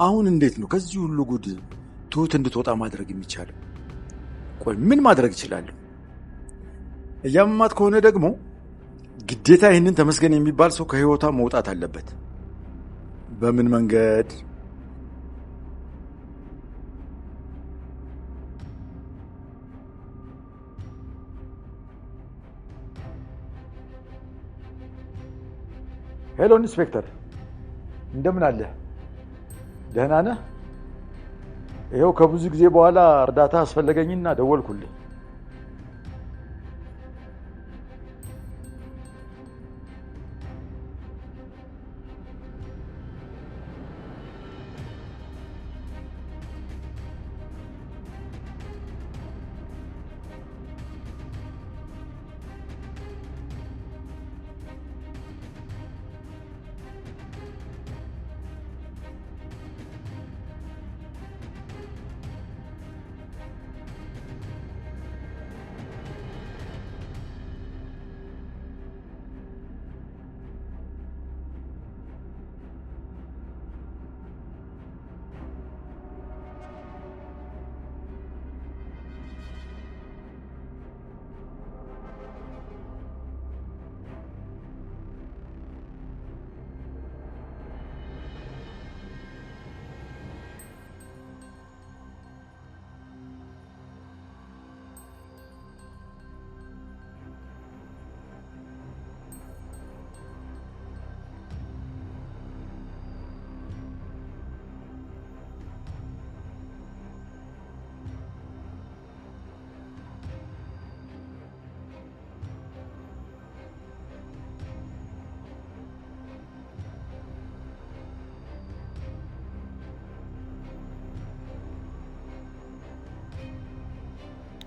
አሁን እንዴት ነው ከዚህ ሁሉ ጉድ ትሁት እንድትወጣ ማድረግ የሚቻለው? ቆይ ምን ማድረግ ይችላል? እያመማት ከሆነ ደግሞ ግዴታ ይህንን ተመስገን የሚባል ሰው ከህይወቷ መውጣት አለበት። በምን መንገድ? ሄሎ ኢንስፔክተር፣ እንደምን አለ? ደህና ነህ? ይኸው ከብዙ ጊዜ በኋላ እርዳታ አስፈለገኝና ደወልኩልህ።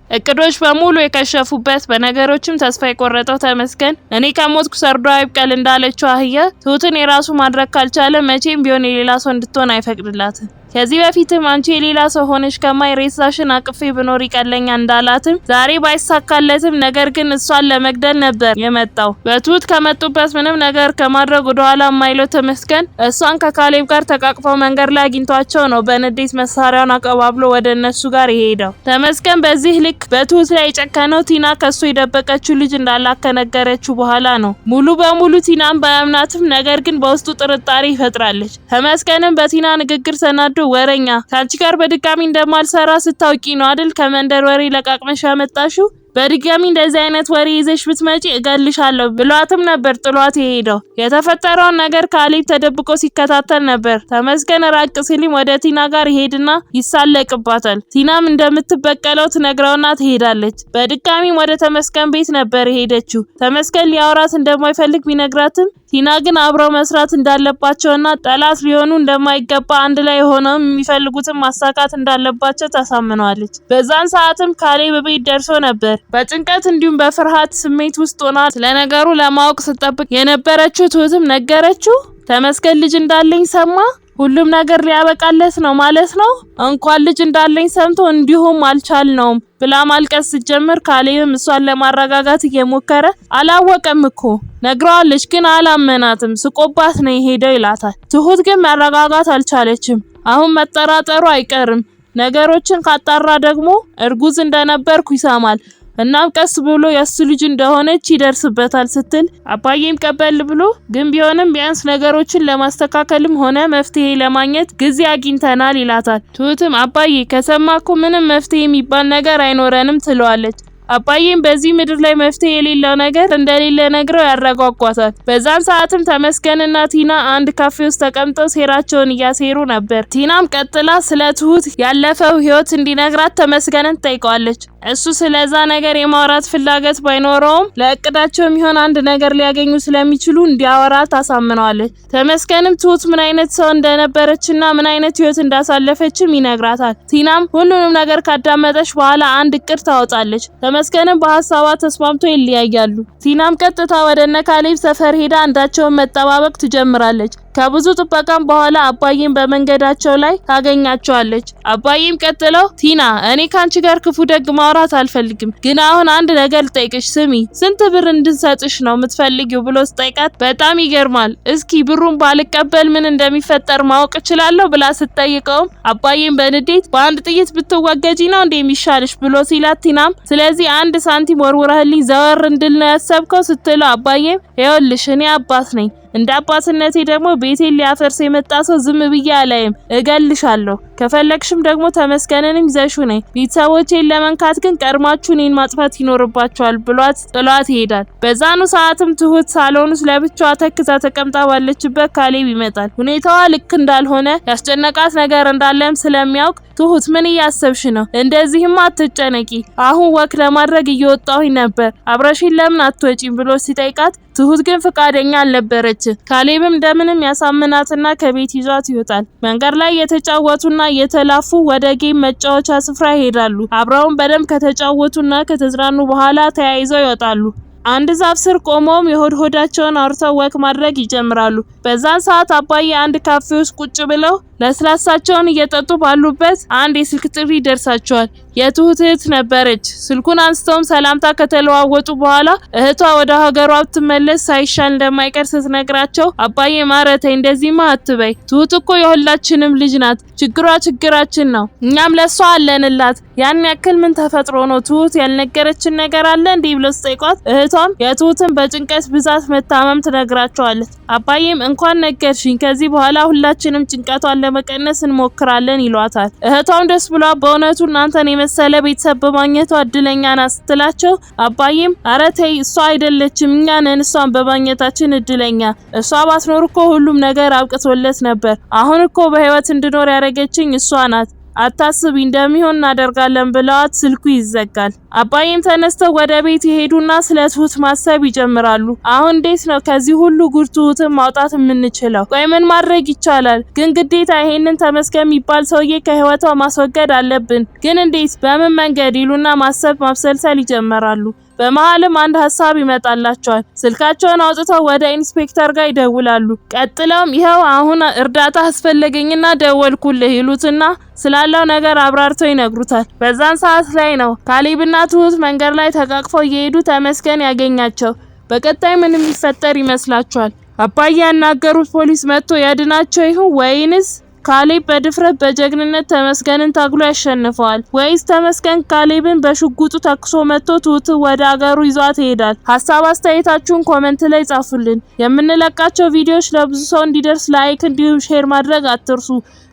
እቅዶች በሙሉ የከሸፉበት በነገሮችም ተስፋ የቆረጠው ተመስገን እኔ ከሞትኩ ሰርዶ አይብቀል እንዳለችው አህያ ትሁትን የራሱ ማድረግ ካልቻለ መቼም ቢሆን የሌላ ሰው እንድትሆን አይፈቅድላትም። ከዚህ በፊትም አንቺ የሌላ ሰው ሆነሽ ከማይ ሬሳሽን አቅፌ ብኖር ይቀለኛ እንዳላትም ዛሬ ባይሳካለትም ነገር ግን እሷን ለመግደል ነበር የመጣው። በትሁት ከመጡበት ምንም ነገር ከማድረግ ወደ ኋላ የማይለው ተመስገን እሷን ከካሌብ ጋር ተቃቅፈው መንገድ ላይ አግኝቷቸው ነው በንዴት መሳሪያውን አቀባብሎ ወደ እነሱ ጋር የሄደው። ተመስገን በዚህ ልክ በትሁት ላይ የጨከነው ቲና ከሱ የደበቀችው ልጅ እንዳላት ከነገረችው በኋላ ነው። ሙሉ በሙሉ ቲናን ባያምናትም ነገር ግን በውስጡ ጥርጣሬ ይፈጥራለች። ተመስገንም በቲና ንግግር ተናዶ ወረኛ ታንቺ ጋር በድጋሚ እንደማልሰራ ስታውቂ ነው አይደል ከመንደር ወሬ ለቃቅመሽ ያመጣሽው? በድጋሚ እንደዚህ አይነት ወሬ ይዘሽ ብትመጪ እገልሻለሁ ብሏትም ነበር ጥሏት የሄደው። የተፈጠረውን ነገር ካሌብ ተደብቆ ሲከታተል ነበር። ተመስገን ራቅ ሲልም ወደ ቲና ጋር ይሄድና ይሳለቅባታል። ቲናም እንደምትበቀለው ትነግረውና ትሄዳለች። በድጋሚም ወደ ተመስገን ቤት ነበር የሄደችው። ተመስገን ሊያወራት እንደማይፈልግ ቢነግራትም ቲና ግን አብረው መስራት እንዳለባቸውና ጠላት ሊሆኑ እንደማይገባ አንድ ላይ ሆነው የሚፈልጉትን ማሳካት እንዳለባቸው ታሳምነዋለች። በዛን ሰዓትም ካሌብ ቤት ደርሶ ነበር። በጭንቀት እንዲሁም በፍርሃት ስሜት ውስጥ ሆና ስለነገሩ ለማወቅ ስትጠብቅ የነበረችው ትሁትም ነገረችው። ተመስገን ልጅ እንዳለኝ ሰማ፣ ሁሉም ነገር ሊያበቃለት ነው ማለት ነው። እንኳን ልጅ እንዳለኝ ሰምቶ እንዲሁም አልቻልነውም ብላ ማልቀስ ስትጀምር ካሌብም እሷን ለማረጋጋት እየሞከረ አላወቀም እኮ ነግረዋለች ግን አላመናትም፣ ስቆባት ነው የሄደው ይላታል። ትሁት ግን መረጋጋት አልቻለችም። አሁን መጠራጠሩ አይቀርም። ነገሮችን ካጣራ ደግሞ እርጉዝ እንደነበርኩ ይሰማል። እናም ቀስ ብሎ የሱ ልጅ እንደሆነች ይደርስበታል ስትል አባዬም ቀበል ብሎ ግን ቢሆንም ቢያንስ ነገሮችን ለማስተካከልም ሆነ መፍትሄ ለማግኘት ጊዜ አግኝተናል ይላታል። ትሁትም አባዬ ከሰማኩ ምንም መፍትሄ የሚባል ነገር አይኖረንም ትለዋለች። አባዬም በዚህ ምድር ላይ መፍትሄ የሌለው ነገር እንደሌለ ነግረው ያረጋጓታል። በዛን ሰዓትም ተመስገንና ቲና አንድ ካፌ ውስጥ ተቀምጠው ሴራቸውን እያሴሩ ነበር። ቲናም ቀጥላ ስለ ትሁት ያለፈው ህይወት እንዲነግራት ተመስገንን ትጠይቀዋለች። እሱ ስለዛ ነገር የማውራት ፍላጎት ባይኖረውም ለእቅዳቸው የሚሆን አንድ ነገር ሊያገኙ ስለሚችሉ እንዲያወራት ታሳምነዋለች። ተመስገንም ትሁት ምን አይነት ሰው እንደነበረችና ምን አይነት ህይወት እንዳሳለፈችም ይነግራታል። ቲናም ሁሉንም ነገር ካዳመጠች በኋላ አንድ እቅድ ታወጣለች። ተመስገንም በሐሳቧ ተስማምቶ ይለያያሉ። ቲናም ቀጥታ ወደ እነ ካሌብ ሰፈር ሄዳ አንዳቸውን መጠባበቅ ትጀምራለች። ከብዙ ጥበቃም በኋላ አባዬም በመንገዳቸው ላይ ታገኛቸዋለች። አባዬም ቀጥለው ቲና እኔ ካንቺ ጋር ክፉ ደግ ማውራት አልፈልግም፣ ግን አሁን አንድ ነገር ልጠይቅሽ፣ ስሚ ስንት ብር እንድንሰጥሽ ነው የምትፈልጊው ብሎ ስጠይቃት በጣም ይገርማል፣ እስኪ ብሩን ባልቀበል ምን እንደሚፈጠር ማወቅ እችላለሁ ብላ ስትጠይቀውም አባዬም በንዴት በአንድ ጥይት ብትወገጂ ነው እንደ የሚሻልሽ ብሎ ሲላት ቲናም ስለዚህ አንድ ሳንቲም ወርውረህልኝ ዘወር እንድል ነው ያሰብከው ስትለው አባዬም ይኸውልሽ እኔ አባት ነኝ፣ እንደ አባትነቴ ደግሞ ቤቴን ሊያፈርስ የመጣ ሰው ዝም ብዬ አላይም፣ እገልሻለሁ። ከፈለግሽም ደግሞ ተመስገንንም ይዘሹ ነኝ። ቤተሰቦቼን ለመንካት ግን ቀድማችሁ እኔን ማጥፋት ይኖርባችኋል ብሏት ጥሏት ይሄዳል። በዛኑ ሰዓትም ትሁት ሳሎን ውስጥ ለብቻዋ ተክዛ ተቀምጣ ባለችበት ካሌብ ይመጣል። ሁኔታዋ ልክ እንዳልሆነ ያስጨነቃት ነገር እንዳለም ስለሚያውቅ ትሁት ምን እያሰብሽ ነው? እንደዚህማ አትጨነቂ፣ አሁን ወክ ለማድረግ እየወጣሁኝ ነበር፣ አብረሽኝ ለምን አትወጪም ብሎ ሲጠይቃት ትሁት ግን ፍቃደኛ አልነበረች። ካሌብም እንደምንም ያሳምናትና ከቤት ይዟት ይወጣል። መንገድ ላይ የተጫወቱና የተላፉ ወደ ጌም መጫወቻ ስፍራ ይሄዳሉ። አብረውን በደንብ ከተጫወቱና ከተዝናኑ በኋላ ተያይዘው ይወጣሉ። አንድ ዛፍ ስር ቆመውም የሆድ ሆዳቸውን አውርተው ወክ ማድረግ ይጀምራሉ። በዛን ሰዓት አባዬ አንድ ካፌ ውስጥ ቁጭ ብለው ለስላሳቸውን እየጠጡ ባሉበት አንድ የስልክ ጥሪ ደርሳቸዋል። የትሁት እህት ነበረች። ስልኩን አንስተውም ሰላምታ ከተለዋወጡ በኋላ እህቷ ወደ ሀገሯ ብትመለስ ሳይሻል እንደማይቀር ስትነግራቸው አባዬ ማረተይ እንደዚህማ አትበይ፣ ትሁት እኮ የሁላችንም ልጅ ናት፣ ችግሯ ችግራችን ነው፣ እኛም ለሷ አለንላት፣ ያን ያክል ምን ተፈጥሮ ነው ትሁት ያልነገረችን ነገር አለ እንዴ ብሎ ሲጠይቋት እህቷም የትሁትን በጭንቀት ብዛት መታመም ትነግራቸዋለች። አባዬም እንኳን ነገርሽኝ፣ ከዚህ በኋላ ሁላችንም ጭንቀቷን ለመቀነስ እንሞክራለን ይሏታል። እህቷም ደስ ብሏ በእውነቱ እናንተን የመሰለ ቤተሰብ በማግኘቷ እድለኛ ናት ስትላቸው አባዬም ኧረ ተይ እሷ አይደለችም እኛ ነን እሷን በማግኘታችን እድለኛ፣ እሷ ባትኖር እኮ ሁሉም ነገር አብቅቶለት ነበር፣ አሁን እኮ በህይወት እንድኖር ያደረገችኝ እሷ ናት፣ አታስቢ እንደሚሆን እናደርጋለን ብለዋት ስልኩ ይዘጋል። አባዬም ተነስተው ወደ ቤት ይሄዱና ስለ ትሁት ማሰብ ይጀምራሉ። አሁን እንዴት ነው ከዚህ ሁሉ ጉድ ትሁትን ማውጣት የምንችለው? ቆይ ምን ማድረግ ይቻላል? ግን ግዴታ ይሄንን ተመስገን የሚባል ሰውዬ ከህይወቷ ማስወገድ አለብን። ግን እንዴት? በምን መንገድ? ይሉና ማሰብ ማብሰልሰል ይጀምራሉ። በመሃልም አንድ ሀሳብ ይመጣላቸዋል። ስልካቸውን አውጥተው ወደ ኢንስፔክተር ጋር ይደውላሉ። ቀጥለውም ይኸው አሁን እርዳታ አስፈለገኝና ደወልኩልህ ይሉትና ስላለው ነገር አብራርተው ይነግሩታል። በዛን ሰዓት ላይ ነው ካሌብና ትሁት መንገድ ላይ ተቃቅፈው እየሄዱ ተመስገን ያገኛቸው። በቀጣይ ምን የሚፈጠር ይመስላችኋል? አባዬ ያናገሩት ፖሊስ መጥቶ ያድናቸው ይሁን ወይንስ ካሌብ በድፍረት በጀግንነት ተመስገንን ታግሎ ያሸንፈዋል? ወይስ ተመስገን ካሌብን በሽጉጡ ተኩሶ መጥቶ ትሁት ወደ አገሩ ይዟት ይሄዳል? ሀሳብ አስተያየታችሁን ኮሜንት ላይ ጻፉልን። የምንለቃቸው ቪዲዮዎች ለብዙ ሰው እንዲደርስ ላይክ እንዲሁም ሼር ማድረግ አትርሱ።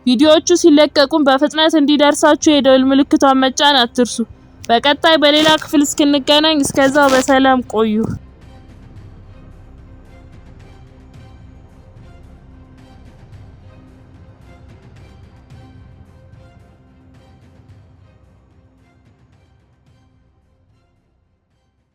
ቪዲዮዎቹ ሲለቀቁም በፍጥነት እንዲደርሳችሁ የደወል ምልክቷን መጫን አትርሱ። በቀጣይ በሌላ ክፍል እስክንገናኝ እስከዛው በሰላም ቆዩ።